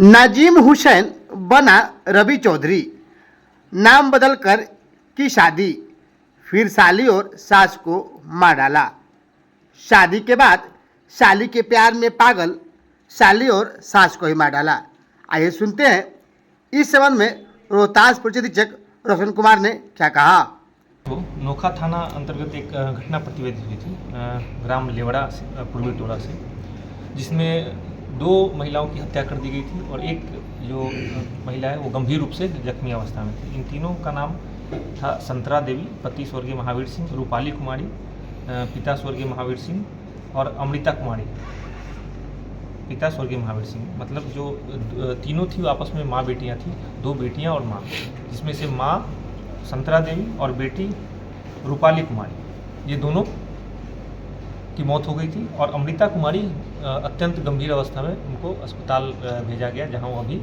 नाजिम हुसैन बना रवि चौधरी, नाम बदलकर की शादी, फिर साली और सास को मार डाला। शादी के बाद साली के प्यार में पागल, साली और सास को ही मार डाला। आइए सुनते हैं इस संबंध में रोहतास पुलिस अधीक्षक रोशन कुमार ने क्या कहा। तो नोखा थाना अंतर्गत एक घटना प्रतिवेदित हुई थी ग्राम लेवड़ा पूर्वी टोला से, जिसमें 2 महिलाओं की हत्या कर दी गई थी और एक जो महिला है वो गंभीर रूप से जख्मी अवस्था में थी। इन तीनों का नाम था संतरा देवी, पति स्वर्गीय महावीर सिंह, रूपाली कुमारी, पिता स्वर्गीय महावीर सिंह, और अमृता कुमारी, पिता स्वर्गीय महावीर सिंह। मतलब जो तीनों थी वो आपस में माँ बेटियाँ थी, 2 बेटियाँ और माँ, जिसमें से माँ संतरा देवी और बेटी रूपाली कुमारी, ये दोनों की मौत हो गई थी। और अमृता कुमारी अत्यंत गंभीर अवस्था में उनको अस्पताल भेजा गया, जहां वो अभी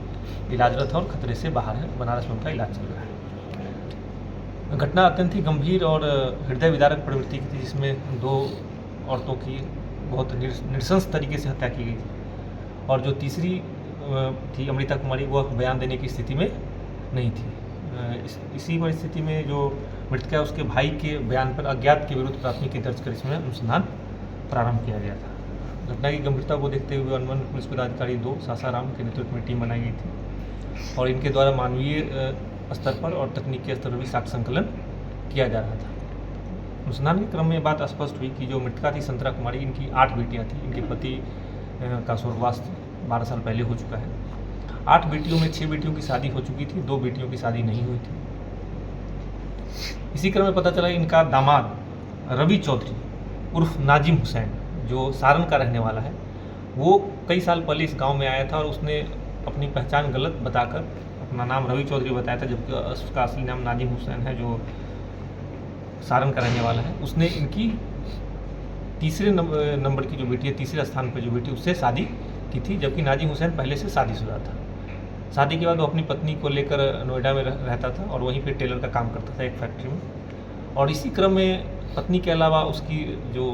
इलाजरत है और खतरे से बाहर है। बनारस में उनका इलाज चल रहा है। घटना अत्यंत ही गंभीर और हृदय विदारक प्रवृत्ति की थी, जिसमें 2 औरतों की बहुत नृशंस तरीके से हत्या की गई थी। और जो तीसरी थी अमृता कुमारी, वह बयान देने की स्थिति में नहीं थी। इसी परिस्थिति में जो मृतक है उसके भाई के बयान पर अज्ञात के विरुद्ध प्राथमिकी दर्ज कर इसमें अनुसंधान प्रारंभ किया गया था। घटना की गंभीरता को देखते हुए अनुमंडल पुलिस पदाधिकारी 2 सासाराम के नेतृत्व में टीम बनाई गई थी और इनके द्वारा मानवीय स्तर पर और तकनीकी स्तर पर भी साक्ष्य संकलन किया जा रहा था। अनुसंधान के क्रम में बात स्पष्ट हुई कि जो मृतका थी संतरा कुमारी, इनकी 8 बेटियाँ थीं। इनके पति का स्वर्गवास 12 साल पहले हो चुका है। 8 बेटियों में 6 बेटियों की शादी हो चुकी थी, 2 बेटियों की शादी नहीं हुई थी। इसी क्रम में पता चला इनका दामाद रवि चौधरी उर्फ नाजिम हुसैन, जो सारण का रहने वाला है, वो कई साल पहले इस गांव में आया था और उसने अपनी पहचान गलत बताकर अपना नाम रवि चौधरी बताया था, जबकि उसका असली नाम नाजिम हुसैन है, जो सारण का रहने वाला है। उसने इनकी तीसरे नंबर की जो बेटी है, तीसरे स्थान पर जो बेटी, उससे शादी की थी, जबकि नाजिम हुसैन पहले से शादीशुदा था। शादी के बाद वो अपनी पत्नी को लेकर नोएडा में रहता था और वहीं पे टेलर का काम करता था एक फैक्ट्री में। और इसी क्रम में पत्नी के अलावा उसकी जो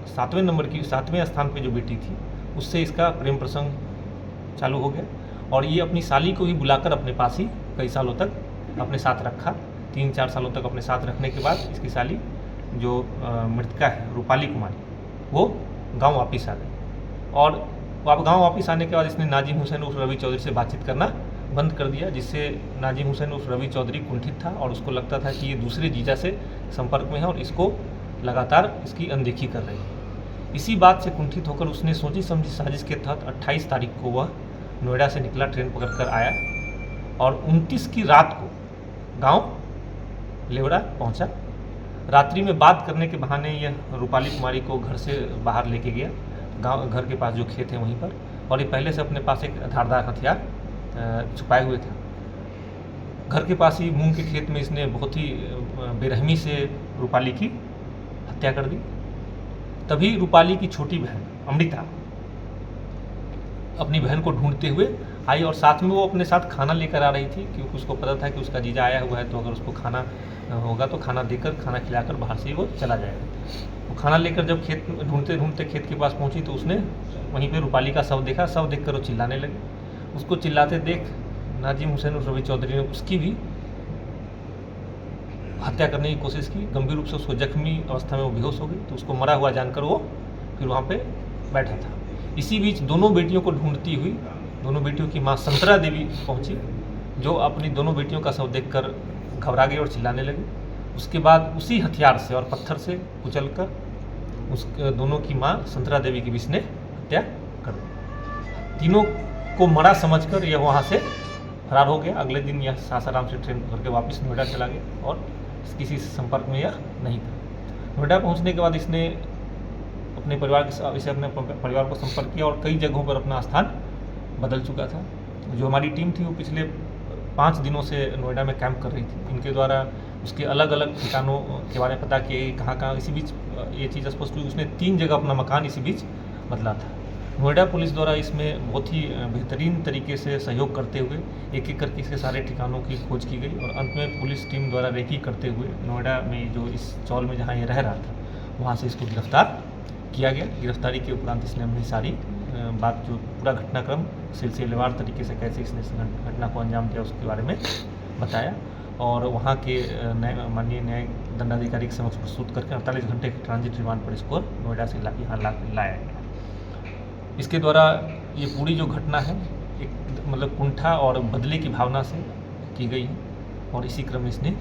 7वें स्थान पे जो बेटी थी, उससे इसका प्रेम प्रसंग चालू हो गया और ये अपनी साली को ही बुलाकर अपने पास ही कई सालों तक अपने साथ रखा। 3-4 सालों तक अपने साथ रखने के बाद इसकी साली जो मृतका है रूपाली कुमारी, वो गाँव वापस आ गई। और अब गांव वापस आने के बाद इसने नाजिम हुसैन उर्फ रवि चौधरी से बातचीत करना बंद कर दिया, जिससे नाजिम हुसैन उर्फ रवि चौधरी कुंठित था और उसको लगता था कि ये दूसरे जीजा से संपर्क में है और इसको लगातार इसकी अनदेखी कर रही है। इसी बात से कुंठित होकर उसने सोची समझी साजिश के तहत 28 तारीख को वह नोएडा से निकला, ट्रेन पकड़कर आया और 29 की रात को गाँव लेवड़ा पहुँचा। रात्रि में बात करने के बहाने यह रूपाली कुमारी को घर से बाहर लेके गया, घर के पास जो खेत है वहीं पर, और ये पहले से अपने पास एक धारदार हथियार छुपाए हुए थे। घर के पास ही मूंग के खेत में इसने बहुत ही बेरहमी से रूपाली की हत्या कर दी। तभी रूपाली की छोटी बहन अमृता अपनी बहन को ढूंढते हुए आई और साथ में वो अपने साथ खाना लेकर आ रही थी, क्योंकि उसको पता था कि उसका जीजा आया हुआ है, तो अगर उसको खाना होगा तो खाना देकर, खाना खिलाकर बाहर से ही वो चला जाएगा। वो खाना लेकर जब खेत ढूंढते ढूंढते खेत के पास पहुंची तो उसने वहीं पे रूपाली का शव देखा। शव देखकर वो चिल्लाने लगे। उसको चिल्लाते देख नाजिम हुसैन और रवि चौधरी ने उसकी भी हत्या करने की कोशिश की। गंभीर रूप से उसको जख्मी अवस्था में वो बेहोश हो गई, तो उसको मरा हुआ जानकर वो फिर वहाँ पे बैठा था। इसी बीच दोनों बेटियों को ढूंढती हुई दोनों बेटियों की माँ संतरा देवी पहुँची, जो अपनी दोनों बेटियों का शव देखकर घबरा गई और चिल्लाने लगी। उसके बाद उसी हथियार से और पत्थर से कुचलकर उस दोनों की माँ संतरा देवी की भी इसने हत्या कर दी। तीनों को मरा समझकर यह वहाँ से फरार हो गया। अगले दिन यह सासाराम से ट्रेन पकड़ के वापस नोएडा चला गया और किसी से संपर्क में यह नहीं था। नोएडा पहुँचने के बाद इसने अपने परिवार को संपर्क किया और कई जगहों पर अपना स्थान बदल चुका था। जो हमारी टीम थी वो पिछले 5 दिनों से नोएडा में कैंप कर रही थी। इनके द्वारा उसके अलग अलग ठिकानों के बारे में पता किया, कहाँ कहाँ। इसी बीच ये चीज़ स्पष्ट हुई, उसने 3 जगह अपना मकान इसी बीच बदला था। नोएडा पुलिस द्वारा इसमें बहुत ही बेहतरीन तरीके से सहयोग करते हुए एक एक करके इसके सारे ठिकानों की खोज की गई और अंत में पुलिस टीम द्वारा रेकी करते हुए नोएडा में जो इस चौल में जहाँ ये रह रहा था वहाँ से इसको गिरफ्तार किया गया। गिरफ्तारी के उपरांत इसने अपनी सारी बात जो पूरा घटनाक्रम सिलसिलेवार तरीके से कैसे इसने इस घटना को अंजाम दिया उसके बारे में बताया और वहाँ के माननीय न्यायिक दंडाधिकारी के समक्ष प्रस्तुत करके 48 घंटे के ट्रांजिट रिमांड पर इसको नोएडा से यहाँ लाया गया। इसके द्वारा ये पूरी जो घटना है एक मतलब कुंठा और बदले की भावना से की गई है और इसी क्रम में इसने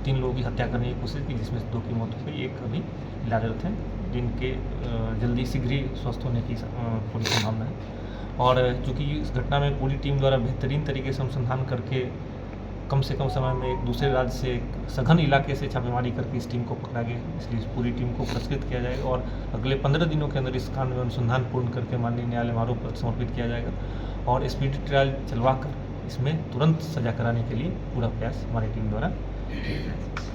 3 लोगों की हत्या करने की कोशिश की, जिसमें 2 की मौत हो गई, एक अभी इलाजरत हैं, जिनके जल्दी शीघ्र ही स्वस्थ होने की पूरी संभावना है। और चूँकि इस घटना में पूरी टीम द्वारा बेहतरीन तरीके से अनुसंधान करके कम से कम समय में एक दूसरे राज्य से एक सघन इलाके से छापेमारी करके इस टीम को पकड़ा गया, इसलिए इस पूरी टीम को पुरस्कृत किया जाएगा और अगले 15 दिनों के अंदर इस कांड में अनुसंधान पूर्ण करके माननीय न्यायालय में आरोप पत्र समर्पित किया जाएगा और स्पीडी ट्रायल चलवा कर इसमें तुरंत सजा कराने के लिए पूरा प्रयास हमारी टीम द्वारा किया जाएगा।